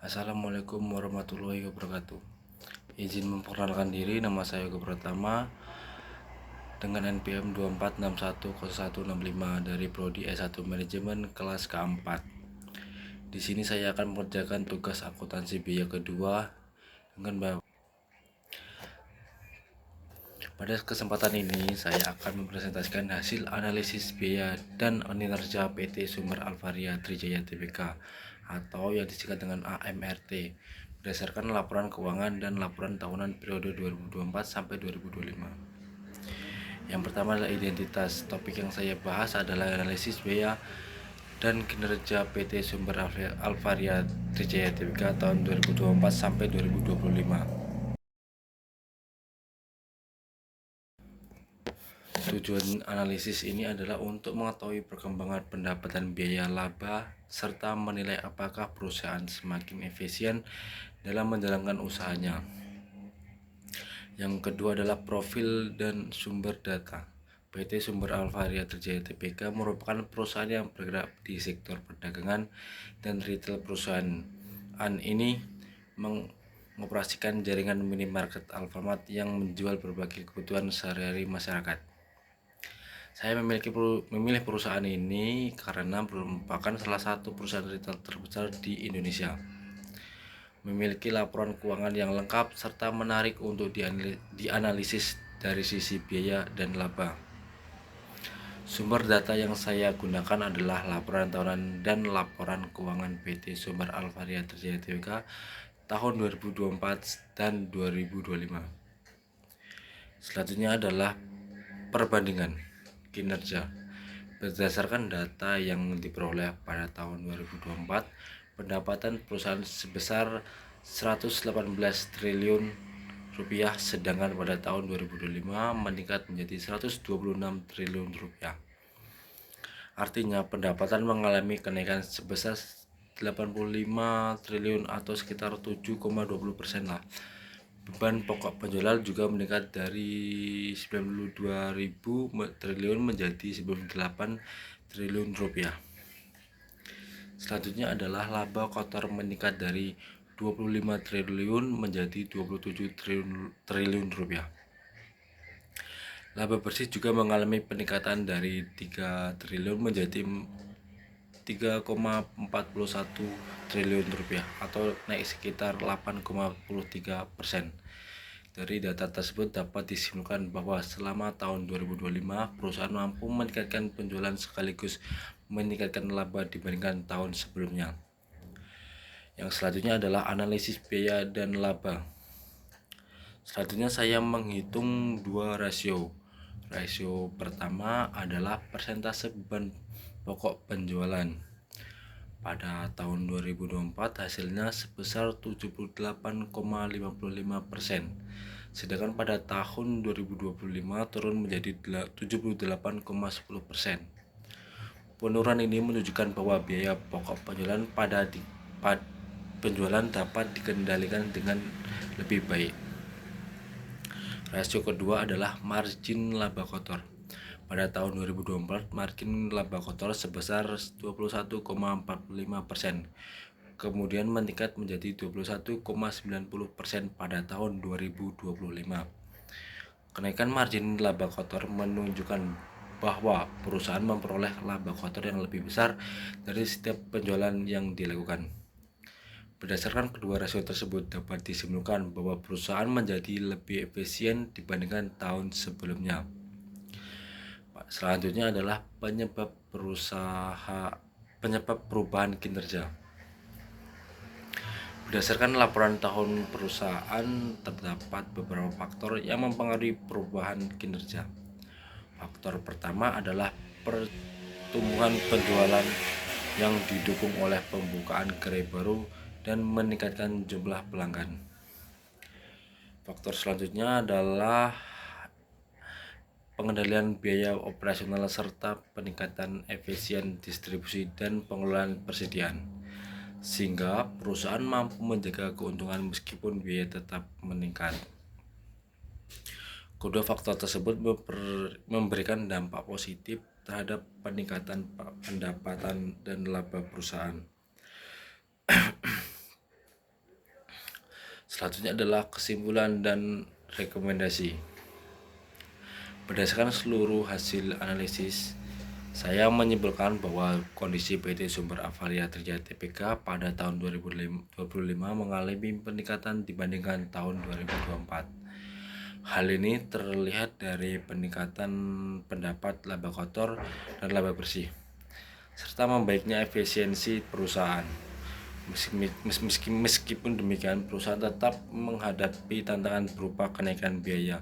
Assalamualaikum warahmatullahi wabarakatuh. Izin memperkenalkan diri, nama saya Yoga Pratama dengan NPM 24610165 dari Prodi S1 Manajemen kelas keempat. Di sini saya akan mengerjakan tugas akuntansi biaya kedua dengan pada kesempatan ini saya akan mempresentasikan hasil analisis biaya dan kinerja PT Sumber Alvaria Trijaya Tbk atau yang disingkat dengan AMRT berdasarkan laporan keuangan dan laporan tahunan periode 2024 sampai 2025. Yang pertama adalah identitas. Topik yang saya bahas adalah analisis biaya dan kinerja PT Sumber Alvaria Trijaya Tbk tahun 2024 sampai 2025. Tujuan analisis ini adalah untuk mengetahui perkembangan pendapatan biaya laba serta menilai apakah perusahaan semakin efisien dalam menjalankan usahanya. Yang kedua adalah profil dan sumber data. PT Sumber Alvaria Trijaya Tbk merupakan perusahaan yang bergerak di sektor perdagangan dan retail. Perusahaan ini mengoperasikan jaringan minimarket Alfamart yang menjual berbagai kebutuhan sehari-hari masyarakat. Saya memilih perusahaan ini karena merupakan salah satu perusahaan retail terbesar di Indonesia. Memiliki laporan keuangan yang lengkap serta menarik untuk dianalisis dari sisi biaya dan laba. Sumber data yang saya gunakan adalah laporan tahunan dan laporan keuangan PT Sumber Alvaria Trijaya Tbk tahun 2024 dan 2025. Selanjutnya adalah perbandingan kinerja. Berdasarkan data yang diperoleh pada tahun 2024, pendapatan perusahaan sebesar 118 triliun rupiah, sedangkan pada tahun 2025 meningkat menjadi 126 triliun rupiah. Artinya pendapatan mengalami kenaikan sebesar 85 triliun atau sekitar 7,20% lah. Beban pokok penjualan juga meningkat dari 92.000 triliun menjadi 98 triliun rupiah. Selanjutnya adalah laba kotor meningkat dari 25 triliun menjadi 27 triliun rupiah. Laba bersih juga mengalami peningkatan dari 3 triliun menjadi 3,41 triliun rupiah atau naik sekitar 8,43%. Dari data tersebut dapat disimpulkan bahwa selama tahun 2025 perusahaan mampu meningkatkan penjualan sekaligus meningkatkan laba dibandingkan tahun sebelumnya. Yang selanjutnya adalah analisis biaya dan laba. Selanjutnya saya menghitung dua rasio. Rasio pertama adalah persentase beban pokok penjualan. Pada tahun 2024 hasilnya sebesar 78,55%. Sedangkan pada tahun 2025 turun menjadi 78,10%. Penurunan ini menunjukkan bahwa biaya pokok penjualan penjualan dapat dikendalikan dengan lebih baik. Rasio kedua adalah margin laba kotor. Pada tahun 2024, margin laba kotor sebesar 21,45%, kemudian meningkat menjadi 21,90% pada tahun 2025. Kenaikan margin laba kotor menunjukkan bahwa perusahaan memperoleh laba kotor yang lebih besar dari setiap penjualan yang dilakukan. Berdasarkan kedua rasio tersebut dapat disimpulkan bahwa perusahaan menjadi lebih efisien dibandingkan tahun sebelumnya. Selanjutnya adalah penyebab perubahan kinerja. Berdasarkan laporan tahun perusahaan terdapat beberapa faktor yang mempengaruhi perubahan kinerja. Faktor pertama adalah pertumbuhan penjualan yang didukung oleh pembukaan gerai baru dan meningkatkan jumlah pelanggan. Faktor selanjutnya adalah pengendalian biaya operasional serta peningkatan efisien distribusi dan pengelolaan persediaan, sehingga perusahaan mampu menjaga keuntungan meskipun biaya tetap meningkat. Kedua faktor tersebut memberikan dampak positif terhadap peningkatan pendapatan dan laba perusahaan. Selanjutnya adalah kesimpulan dan rekomendasi. Berdasarkan seluruh hasil analisis, saya menyimpulkan bahwa kondisi PT Sumber Avaria Trijaya Tbk pada tahun 2025 mengalami peningkatan dibandingkan tahun 2024. Hal ini terlihat dari peningkatan pendapat laba kotor dan laba bersih, serta membaiknya efisiensi perusahaan. Meskipun demikian, perusahaan tetap menghadapi tantangan berupa kenaikan biaya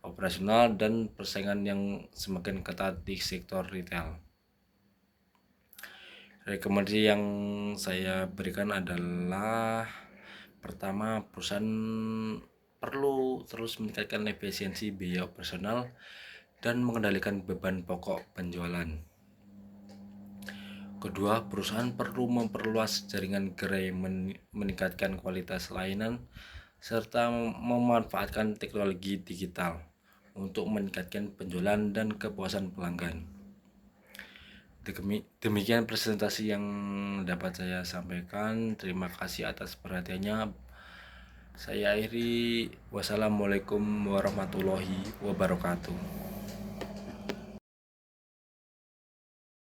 operasional dan persaingan yang semakin ketat di sektor retail. Rekomendasi yang saya berikan adalah: pertama, perusahaan perlu terus meningkatkan efisiensi biaya operasional dan mengendalikan beban pokok penjualan. Kedua, perusahaan perlu memperluas jaringan gerai, meningkatkan kualitas layanan, serta memanfaatkan teknologi digital untuk meningkatkan penjualan dan kepuasan pelanggan. Demikian presentasi yang dapat saya sampaikan. Terima kasih atas perhatiannya. Saya akhiri. Wassalamualaikum warahmatullahi wabarakatuh.